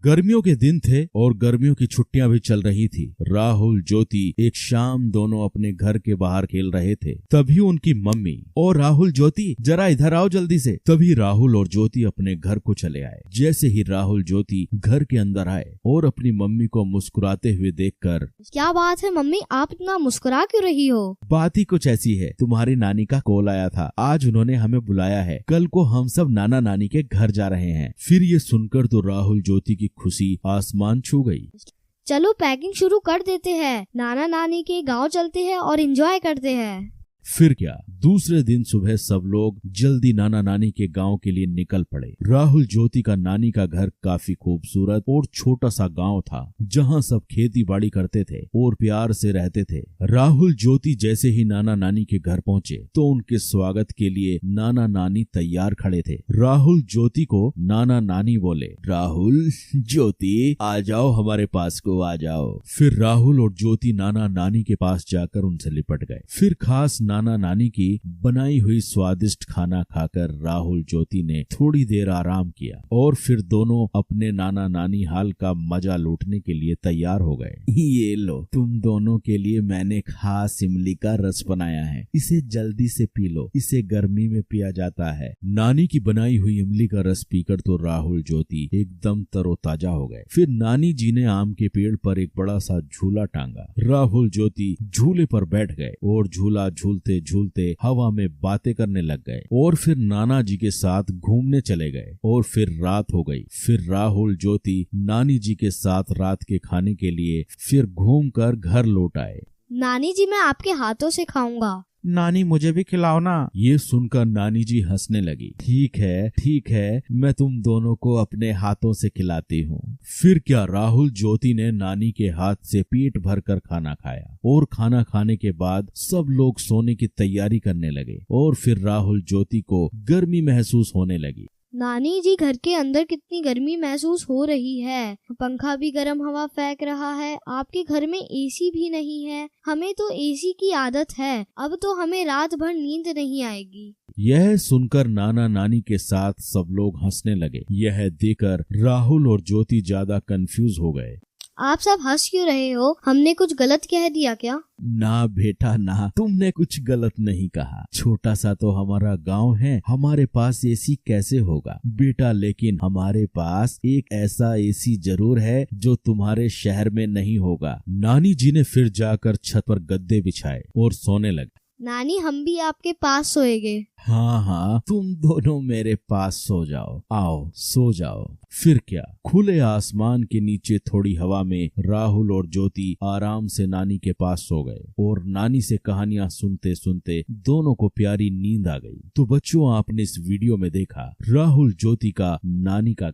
गर्मियों के दिन थे और गर्मियों की छुट्टियां भी चल रही थी। राहुल ज्योति एक शाम दोनों अपने घर के बाहर खेल रहे थे। तभी उनकी मम्मी और राहुल ज्योति जरा इधर आओ जल्दी से। तभी राहुल और ज्योति अपने घर को चले आए। जैसे ही राहुल ज्योति घर के अंदर आए और अपनी मम्मी को मुस्कुराते हुए देखकर, क्या बात है मम्मी, आप इतना मुस्कुरा क्यों रही हो? बात ही कुछ ऐसी है, तुम्हारी नानी का कॉल आया था, आज उन्होंने हमें बुलाया है, कल को हम सब नाना नानी के घर जा रहे हैं। फिर ये सुनकर तो राहुल ज्योति की खुशी आसमान छू गई। चलो पैकिंग शुरू कर देते हैं, नाना नानी के गांव चलते हैं और एंजॉय करते हैं। फिर क्या, दूसरे दिन सुबह सब लोग जल्दी नाना नानी के गांव के लिए निकल पड़े। राहुल ज्योति का नानी का घर काफी खूबसूरत और छोटा सा गांव था, जहां सब खेती बाड़ी करते थे और प्यार से रहते थे। राहुल ज्योति जैसे ही नाना नानी के घर पहुंचे तो उनके स्वागत के लिए नाना नानी तैयार खड़े थे। राहुल ज्योति को नाना नानी बोले, राहुल ज्योति आ जाओ, हमारे पास को आ जाओ। फिर राहुल और ज्योति नाना नानी के पास जाकर उनसे लिपट गए। फिर खास नाना नानी की बनाई हुई स्वादिष्ट खाना खाकर राहुल ज्योति ने थोड़ी देर आराम किया और फिर दोनों अपने नाना नानी हाल का मजा लूटने के लिए तैयार हो गए। ये लो, तुम दोनों के लिए मैंने खास इमली का रस बनाया है, इसे जल्दी से पी लो, इसे गर्मी में पिया जाता है। नानी की बनाई हुई इमली का रस पीकर तो राहुल ज्योति एकदम तरोताजा हो गए। फिर नानी जी ने आम के पेड़ पर एक बड़ा सा झूला टांगा। राहुल ज्योति झूले पर बैठ गए और झूला झूलते झूलते हवा में बातें करने लग गए और फिर नाना जी के साथ घूमने चले गए। और फिर रात हो गई। फिर राहुल ज्योति नानी जी के साथ रात के खाने के लिए फिर घूमकर घर लौट आए। नानी जी, मैं आपके हाथों से खाऊंगा। नानी मुझे भी खिलाओ ना। ये सुनकर नानी जी हंसने लगी। ठीक है, मैं तुम दोनों को अपने हाथों से खिलाती हूँ। फिर क्या, राहुल ज्योति ने नानी के हाथ से पेट भरकर खाना खाया और खाना खाने के बाद सब लोग सोने की तैयारी करने लगे और फिर राहुल ज्योति को गर्मी महसूस होने लगी। नानी जी, घर के अंदर कितनी गर्मी महसूस हो रही है, पंखा भी गर्म हवा फेंक रहा है, आपके घर में एसी भी नहीं है। हमें तो एसी की आदत है, अब तो हमें रात भर नींद नहीं आएगी। यह सुनकर नाना नानी के साथ सब लोग हंसने लगे। यह देखकर राहुल और ज्योति ज्यादा कंफ्यूज हो गए। आप सब हंस क्यों रहे हो? हमने कुछ गलत कह दिया क्या? ना बेटा ना, तुमने कुछ गलत नहीं कहा। छोटा सा तो हमारा गांव है, हमारे पास एसी कैसे होगा बेटा, लेकिन हमारे पास एक ऐसा एसी जरूर है जो तुम्हारे शहर में नहीं होगा। नानी जी ने फिर जाकर छत पर गद्दे बिछाए और सोने लगे। नानी, हम भी आपके पास सोएंगे। हाँ, तुम दोनों मेरे पास सो जाओ, आओ सो जाओ। फिर क्या, खुले आसमान के नीचे थोड़ी हवा में राहुल और ज्योति आराम से नानी के पास सो गए और नानी से कहानियां सुनते सुनते दोनों को प्यारी नींद आ गई। तो बच्चों, आपने इस वीडियो में देखा राहुल ज्योति का नानी का